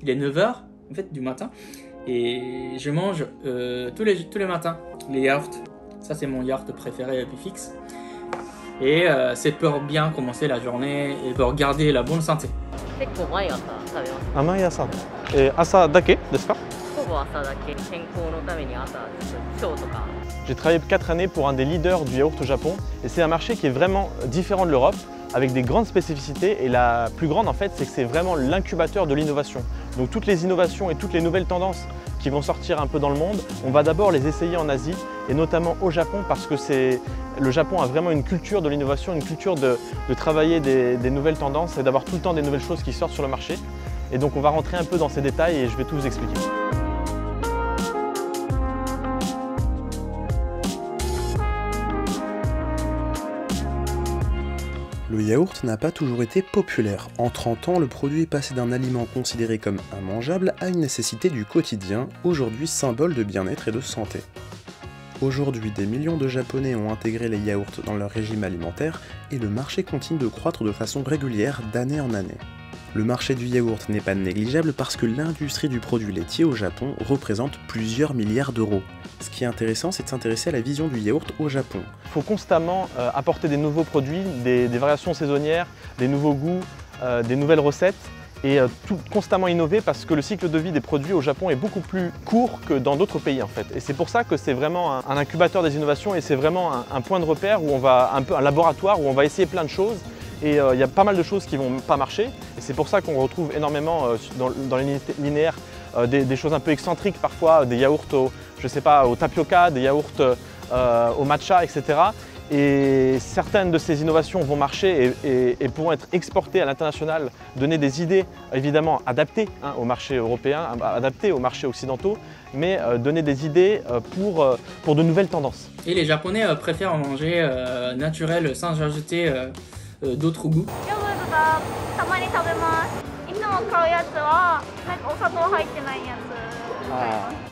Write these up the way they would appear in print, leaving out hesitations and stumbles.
Il est 9h en fait, du matin et je mange tous les matins les yaourts. Ça, c'est mon yaourt préféré Pifix. Et c'est pour bien commencer la journée et pour garder la bonne santé. 結構毎朝食べます。あ、毎朝。朝だけですか？ほぼ朝だけ。健康のために朝ちょっと腸とか。J'ai travaillé 4 années pour un des leaders du yaourt au Japon et c'est un marché qui est vraiment différent de l'Europe avec des grandes spécificités et la plus grande en fait c'est que c'est vraiment l'incubateur de l'innovation. Donc toutes les innovations et toutes les nouvelles tendances qui vont sortir un peu dans le monde, on va d'abord les essayer en Asie et notamment au Japon parce que le Japon a vraiment une culture de l'innovation, une culture de travailler des nouvelles tendances et d'avoir tout le temps des nouvelles choses qui sortent sur le marché. Et donc on va rentrer un peu dans ces détails et je vais tout vous expliquer. Le yaourt n'a pas toujours été populaire. En 30 ans, le produit est passé d'un aliment considéré comme immangeable à une nécessité du quotidien, aujourd'hui symbole de bien-être et de santé. Aujourd'hui, des millions de Japonais ont intégré les yaourts dans leur régime alimentaire et le marché continue de croître de façon régulière d'année en année. Le marché du yaourt n'est pas négligeable parce que l'industrie du produit laitier au Japon représente plusieurs milliards d'euros. Ce qui est intéressant, c'est de s'intéresser à la vision du yaourt au Japon. Il faut constamment apporter des nouveaux produits, des variations saisonnières, des nouveaux goûts, des nouvelles recettes et constamment innover parce que le cycle de vie des produits au Japon est beaucoup plus court que dans d'autres pays en fait. Et c'est pour ça que c'est vraiment un incubateur des innovations et c'est vraiment un point de repère où on va un laboratoire où on va essayer plein de choses. Et il y a pas mal de choses qui ne vont pas marcher. Et c'est pour ça qu'on retrouve énormément dans les linéaires des choses un peu excentriques parfois, des yaourts au tapioca, des yaourts au matcha, etc. Et certaines de ces innovations vont marcher et pourront être exportées à l'international, donner des idées évidemment adaptées au marché européen, adaptées aux marchés occidentaux, mais donner des idées pour de nouvelles tendances. Et les Japonais préfèrent manger naturel sans rajouter d'autres goûts.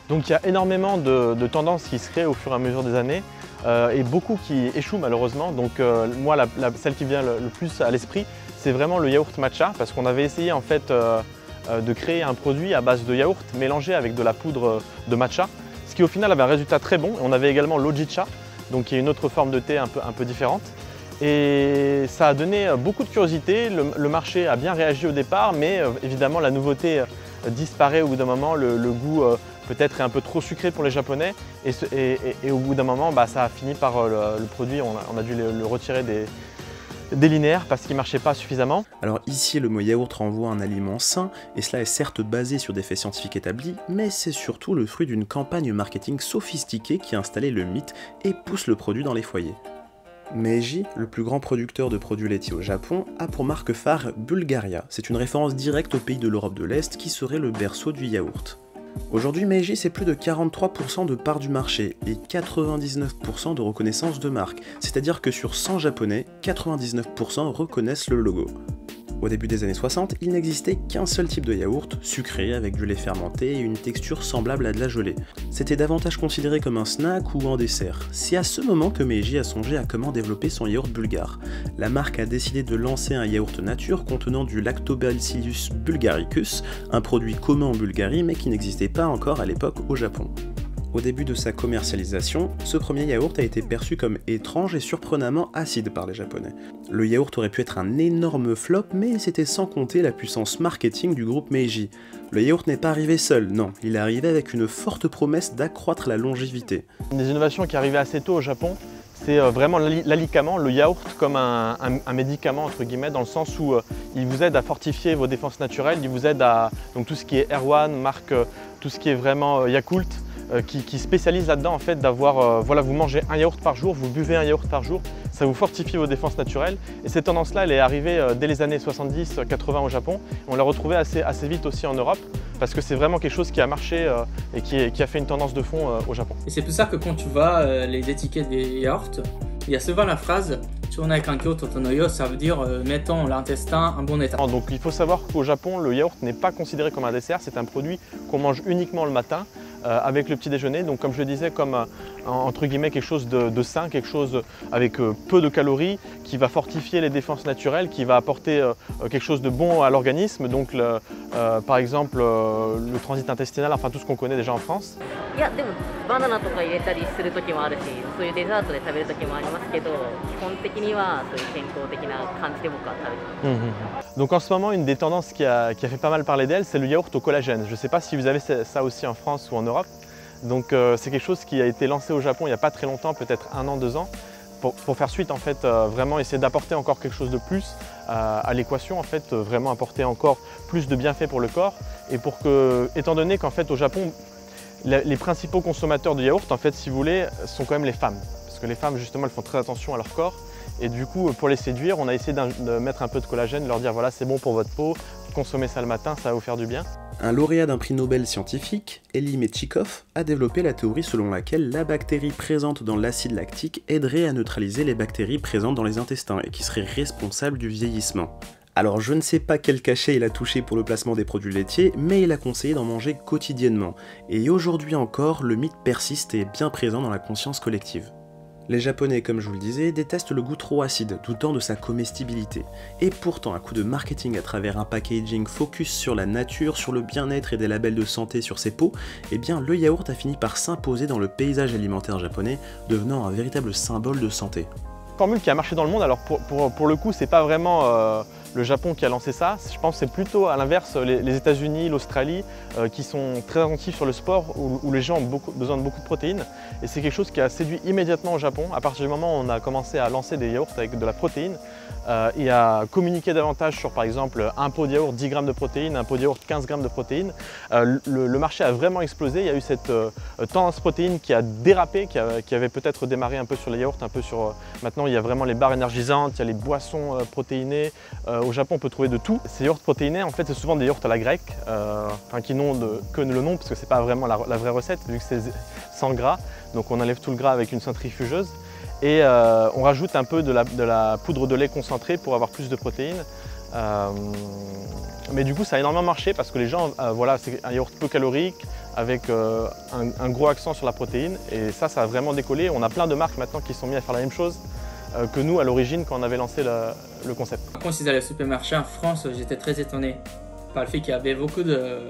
Donc il y a énormément de tendances qui se créent au fur et à mesure des années et beaucoup qui échouent malheureusement. Donc moi celle qui vient le plus à l'esprit c'est vraiment le yaourt matcha parce qu'on avait essayé en fait de créer un produit à base de yaourt mélangé avec de la poudre de matcha, ce qui au final avait un résultat très bon. On avait également l'ojicha, donc qui est une autre forme de thé un peu différente. Et ça a donné beaucoup de curiosité, le marché a bien réagi au départ, mais évidemment la nouveauté disparaît au bout d'un moment, le goût peut-être est un peu trop sucré pour les Japonais et au bout d'un moment ça a fini par le produit, on a dû le retirer des linéaires parce qu'il ne marchait pas suffisamment. Alors ici le mot yaourt renvoie à un aliment sain et cela est certes basé sur des faits scientifiques établis, mais c'est surtout le fruit d'une campagne marketing sophistiquée qui a installé le mythe et pousse le produit dans les foyers. Meiji, le plus grand producteur de produits laitiers au Japon, a pour marque phare Bulgaria. C'est une référence directe au pays de l'Europe de l'Est qui serait le berceau du yaourt. Aujourd'hui, Meiji, c'est plus de 43% de part du marché et 99% de reconnaissance de marque, c'est-à-dire que sur 100 Japonais, 99% reconnaissent le logo. Au début des années 60, il n'existait qu'un seul type de yaourt, sucré avec du lait fermenté et une texture semblable à de la gelée. C'était davantage considéré comme un snack ou un dessert. C'est à ce moment que Meiji a songé à comment développer son yaourt bulgare. La marque a décidé de lancer un yaourt nature contenant du Lactobacillus bulgaricus, un produit commun en Bulgarie mais qui n'existait pas encore à l'époque au Japon. Au début de sa commercialisation, ce premier yaourt a été perçu comme étrange et surprenamment acide par les Japonais. Le yaourt aurait pu être un énorme flop, mais c'était sans compter la puissance marketing du groupe Meiji. Le yaourt n'est pas arrivé seul, non, il est arrivé avec une forte promesse d'accroître la longévité. Une des innovations qui est arrivée assez tôt au Japon, c'est vraiment l'alicament, le yaourt comme un médicament entre guillemets, dans le sens où il vous aide à fortifier vos défenses naturelles, il vous aide à donc tout ce qui est Erwan, marque tout ce qui est vraiment Yakult, qui spécialise là-dedans en fait d'avoir, voilà, vous mangez un yaourt par jour, vous buvez un yaourt par jour, ça vous fortifie vos défenses naturelles. Et cette tendance-là, elle est arrivée dès les années 70-80 au Japon. On l'a retrouvée assez vite aussi en Europe parce que c'est vraiment quelque chose qui a marché et qui a fait une tendance de fond au Japon. Et c'est pour ça que quand tu vois les étiquettes des yaourts, il y a souvent la phrase "Chonai kankyo totonoyo", ça veut dire mettons l'intestin en bon état. Donc il faut savoir qu'au Japon, le yaourt n'est pas considéré comme un dessert, c'est un produit qu'on mange uniquement le matin. avec le petit déjeuner. Donc comme je le disais, comme entre guillemets quelque chose de sain, quelque chose avec peu de calories, qui va fortifier les défenses naturelles, qui va apporter quelque chose de bon à l'organisme. Donc par exemple le transit intestinal, enfin tout ce qu'on connaît déjà en France. いやでもバナナとか入れたりする時もあるし、そういうデザートで食べる時もありますけど、基本的にはそういう健康的な感じで僕は食べてます。 Donc en ce moment, une des tendances qui a fait pas mal parler d'elle, c'est le yaourt au collagène. Je ne sais pas si vous avez ça aussi en France ou en Europe. Donc c'est quelque chose qui a été lancé au Japon il n'y a pas très longtemps, peut-être 1 an, 2 ans, pour faire suite en fait, vraiment essayer d'apporter encore quelque chose de plus à l'équation, en fait, vraiment apporter encore plus de bienfaits pour le corps. Et pour que, étant donné qu'en fait au Japon, les principaux consommateurs de yaourt, en fait, si vous voulez, sont quand même les femmes. Parce que les femmes, justement, elles font très attention à leur corps. Et du coup, pour les séduire, on a essayé de mettre un peu de collagène, de leur dire voilà, c'est bon pour votre peau, consommez ça le matin, ça va vous faire du bien. Un lauréat d'un prix Nobel scientifique, Elie Metchikov, a développé la théorie selon laquelle la bactérie présente dans l'acide lactique aiderait à neutraliser les bactéries présentes dans les intestins et qui seraient responsables du vieillissement. Alors je ne sais pas quel cachet il a touché pour le placement des produits laitiers, mais il a conseillé d'en manger quotidiennement. Et aujourd'hui encore, le mythe persiste et est bien présent dans la conscience collective. Les Japonais, comme je vous le disais, détestent le goût trop acide, doutant de sa comestibilité. Et pourtant, à coup de marketing à travers un packaging focus sur la nature, sur le bien-être et des labels de santé sur ses pots, eh bien le yaourt a fini par s'imposer dans le paysage alimentaire japonais, devenant un véritable symbole de santé. Formule qui a marché dans le monde, alors pour le coup, c'est pas vraiment le Japon qui a lancé ça, je pense que c'est plutôt à l'inverse les États-Unis, l'Australie qui sont très attentifs sur le sport où les gens ont besoin de beaucoup de protéines et c'est quelque chose qui a séduit immédiatement au Japon à partir du moment où on a commencé à lancer des yaourts avec de la protéine et à communiquer davantage sur par exemple un pot de yaourt 10 grammes de protéines, un pot de yaourt 15 grammes de protéines. Le marché a vraiment explosé, il y a eu cette tendance protéine qui a dérapé, qui avait peut-être démarré un peu sur les yaourts, un peu sur maintenant il y a vraiment les barres énergisantes, il y a les boissons protéinées. Au Japon, on peut trouver de tout. Ces yaourts protéinés, en fait, c'est souvent des yaourts à la grecque, qui n'ont que le nom, parce que c'est pas vraiment la vraie recette, vu que c'est sans gras. Donc on enlève tout le gras avec une centrifugeuse. Et on rajoute un peu de la poudre de lait concentrée pour avoir plus de protéines. Mais du coup, ça a énormément marché parce que les gens, voilà, c'est un yaourt peu calorique, avec un gros accent sur la protéine. Et ça a vraiment décollé. On a plein de marques maintenant qui sont mis à faire la même chose que nous à l'origine quand on avait lancé le concept. Quand ils allaient au supermarché en France, j'étais très étonné par le fait qu'il y avait beaucoup de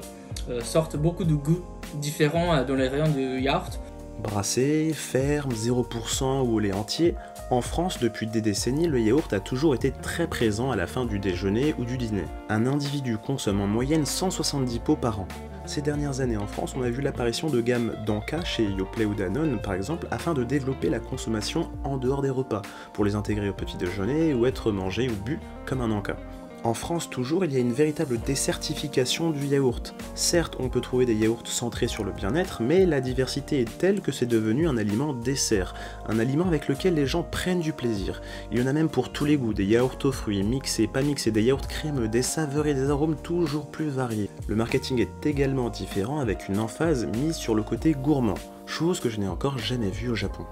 sortes, beaucoup de goûts différents dans les rayons du yaourt. Brassé, ferme, 0% ou au lait entier, en France depuis des décennies, le yaourt a toujours été très présent à la fin du déjeuner ou du dîner. Un individu consomme en moyenne 170 pots par an. Ces dernières années en France, on a vu l'apparition de gammes d'Anka chez Yoplait ou Danone par exemple, afin de développer la consommation en dehors des repas, pour les intégrer au petit déjeuner ou être mangés ou bu comme un Anka. En France toujours, il y a une véritable désertification du yaourt. Certes, on peut trouver des yaourts centrés sur le bien-être, mais la diversité est telle que c'est devenu un aliment dessert, un aliment avec lequel les gens prennent du plaisir. Il y en a même pour tous les goûts, des yaourts aux fruits, mixés, pas mixés, des yaourts crémeux, des saveurs et des arômes toujours plus variés. Le marketing est également différent avec une emphase mise sur le côté gourmand, chose que je n'ai encore jamais vue au Japon.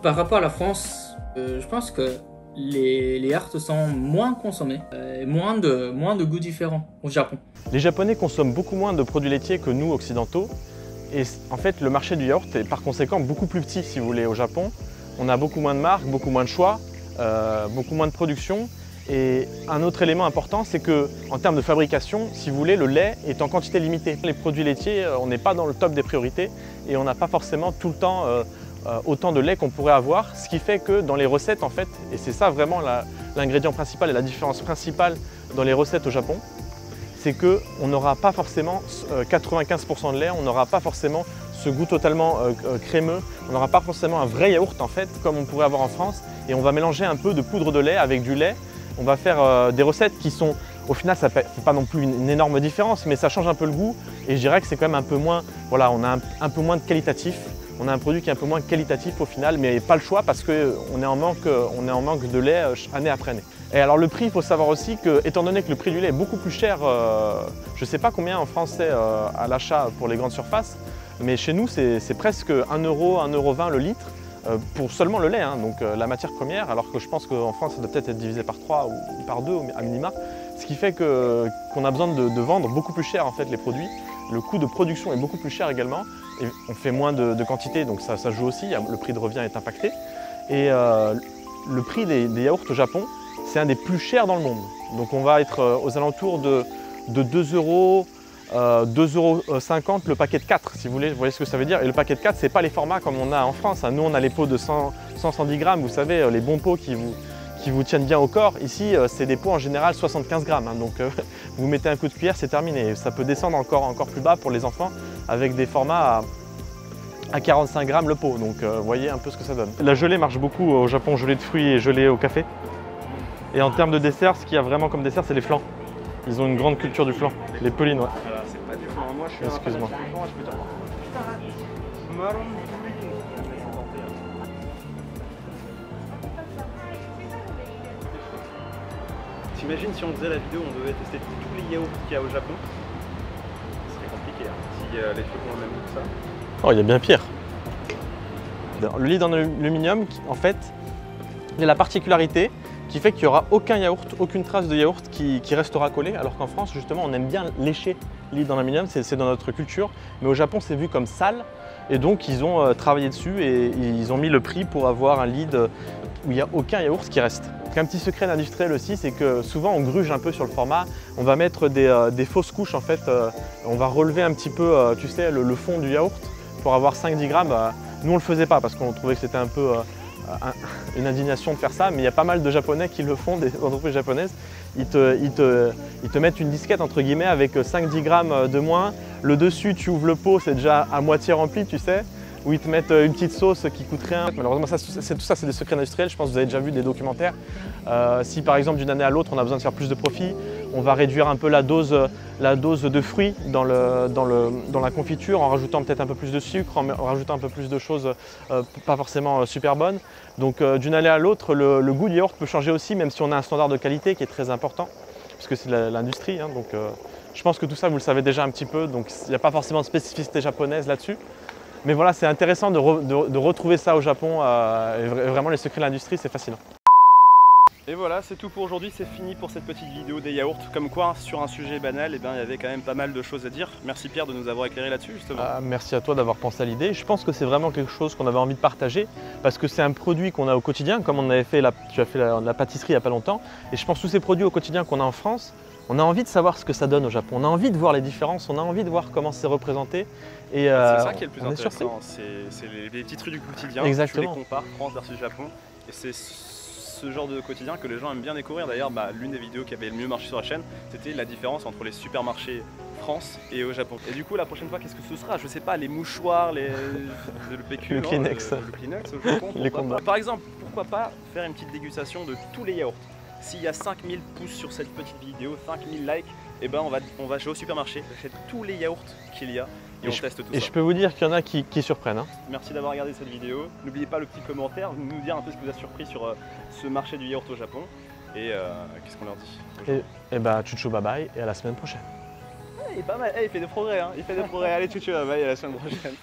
Par rapport à la France, je pense que les yaourts sont moins consommés, moins de goûts différents au Japon. Les Japonais consomment beaucoup moins de produits laitiers que nous occidentaux et en fait le marché du yaourt est par conséquent beaucoup plus petit si vous voulez au Japon. On a beaucoup moins de marques, beaucoup moins de choix, beaucoup moins de production et un autre élément important c'est que en termes de fabrication, si vous voulez, le lait est en quantité limitée. Les produits laitiers, on n'est pas dans le top des priorités et on n'a pas forcément tout le temps autant de lait qu'on pourrait avoir, ce qui fait que dans les recettes en fait, et c'est ça vraiment l'ingrédient principal et la différence principale dans les recettes au Japon, c'est qu'on n'aura pas forcément 95% de lait, on n'aura pas forcément ce goût totalement crémeux, on n'aura pas forcément un vrai yaourt en fait, comme on pourrait avoir en France, et on va mélanger un peu de poudre de lait avec du lait, on va faire des recettes qui sont, au final ça fait pas non plus une énorme différence, mais ça change un peu le goût, et je dirais que c'est quand même un peu moins, voilà, on a un peu moins de qualitatif. On a un produit qui est un peu moins qualitatif au final, mais pas le choix parce qu'on est en manque de lait année après année. Et alors le prix, il faut savoir aussi que, étant donné que le prix du lait est beaucoup plus cher, je ne sais pas combien en France c'est à l'achat pour les grandes surfaces, mais chez nous c'est presque 1 euro, 1,20 € le litre pour seulement le lait, hein, donc la matière première, alors que je pense qu'en France ça doit peut-être être divisé par 3 ou par 2 à minima, ce qui fait qu'on a besoin de vendre beaucoup plus cher en fait les produits Le coût de production est beaucoup plus cher également. Et on fait moins de quantité, donc ça joue aussi, le prix de revient est impacté. Et le prix des yaourts au Japon, c'est un des plus chers dans le monde. Donc on va être aux alentours de 2 euros, 2,50 € le paquet de 4, si vous voyez ce que ça veut dire. Et le paquet de 4, ce n'est pas les formats comme on a en France. Nous, on a les pots de 100-110 grammes, vous savez, les bons pots qui vous tiennent bien au corps. Ici, c'est des pots en général 75 grammes. Donc vous mettez un coup de cuillère, c'est terminé. Ça peut descendre encore plus bas pour les enfants avec des formats à 45 grammes le pot. Donc vous voyez un peu ce que ça donne. La gelée marche beaucoup au Japon, gelée de fruits et gelée au café. Et en termes de dessert, ce qu'il y a vraiment comme dessert, c'est les flans. Ils ont une grande culture du flan, les pelines, ouais. Voilà, c'est pas du flan, moi je suis Excuse-moi. je peux dire. T'imagines si on faisait la vidéo, on devait tester tous les yaourts qu'il y a au Japon. Ce serait compliqué, hein, si les trucs ont le même goût que ça. Oh, il y a bien pire. Le lead en aluminium, en fait, il a la particularité qui fait qu'il n'y aura aucun yaourt, aucune trace de yaourt qui restera collée, alors qu'en France, justement, on aime bien lécher le lead en aluminium, c'est dans notre culture. Mais au Japon, c'est vu comme sale, et donc ils ont travaillé dessus et ils ont mis le prix pour avoir un lead où il n'y a aucun yaourt qui reste. Un petit secret d'industriel aussi, c'est que souvent on gruge un peu sur le format, on va mettre des fausses couches en fait, on va relever un petit peu, tu sais, le fond du yaourt pour avoir 5-10 grammes. Nous on le faisait pas parce qu'on trouvait que c'était un peu une indignation de faire ça, mais il y a pas mal de Japonais qui le font, des entreprises japonaises. Ils te mettent une disquette entre guillemets avec 5-10 grammes de moins. Le dessus, tu ouvres le pot, c'est déjà à moitié rempli, tu sais. Où ils te mettent une petite sauce qui coûte rien. Malheureusement, tout ça, c'est des secrets industriels. Je pense que vous avez déjà vu des documentaires. Si par exemple, d'une année à l'autre, on a besoin de faire plus de profit, on va réduire un peu la dose de fruits dans la confiture en rajoutant peut-être un peu plus de sucre, en rajoutant un peu plus de choses pas forcément super bonnes. Donc d'une année à l'autre, le goût du yaourt peut changer aussi, même si on a un standard de qualité qui est très important, puisque c'est l'industrie. Hein, donc je pense que tout ça, vous le savez déjà un petit peu, donc il n'y a pas forcément de spécificité japonaise là-dessus. Mais voilà, c'est intéressant de retrouver ça au Japon, et vraiment les secrets de l'industrie, c'est fascinant. Et voilà, c'est tout pour aujourd'hui, c'est fini pour cette petite vidéo des yaourts. Comme quoi, sur un sujet banal, eh ben, il y avait quand même pas mal de choses à dire. Merci Pierre de nous avoir éclairé là-dessus justement. Merci à toi d'avoir pensé à l'idée. Je pense que c'est vraiment quelque chose qu'on avait envie de partager parce que c'est un produit qu'on a au quotidien, comme on avait fait tu as fait la pâtisserie il n'y a pas longtemps. Et je pense que tous ces produits au quotidien qu'on a en France, on a envie de savoir ce que ça donne au Japon. On a envie de voir les différences, on a envie de voir comment c'est représenté. C'est ça qui est le plus intéressant, c'est les petits trucs du quotidien. Exactement. Tu les compares, France versus Japon. Et c'est ce genre de quotidien que les gens aiment bien découvrir. D'ailleurs, l'une des vidéos qui avait le mieux marché sur la chaîne, c'était la différence entre les supermarchés France et au Japon. Et du coup, la prochaine fois, qu'est-ce que ce sera? Je sais pas, les mouchoirs, le PQ, le Kleenex. Le Kleenex au Japon. Les condoms. Par exemple, pourquoi pas faire une petite dégustation de tous les yaourts? S'il y a 5000 pouces sur cette petite vidéo, 5000 likes, et ben on va au supermarché, j'achète tous les yaourts qu'il y a et on teste tout ça. Et je peux vous dire qu'il y en a qui surprennent. Hein. Merci d'avoir regardé cette vidéo. N'oubliez pas le petit commentaire, nous dire un peu ce qui vous a surpris sur ce marché du yaourt au Japon. Et qu'est-ce qu'on leur dit? Et bah, tchou bye bye et à la semaine prochaine. Il est pas mal, il fait des progrès, hein. Il fait des progrès. Allez, tchou bye bye et à la semaine prochaine.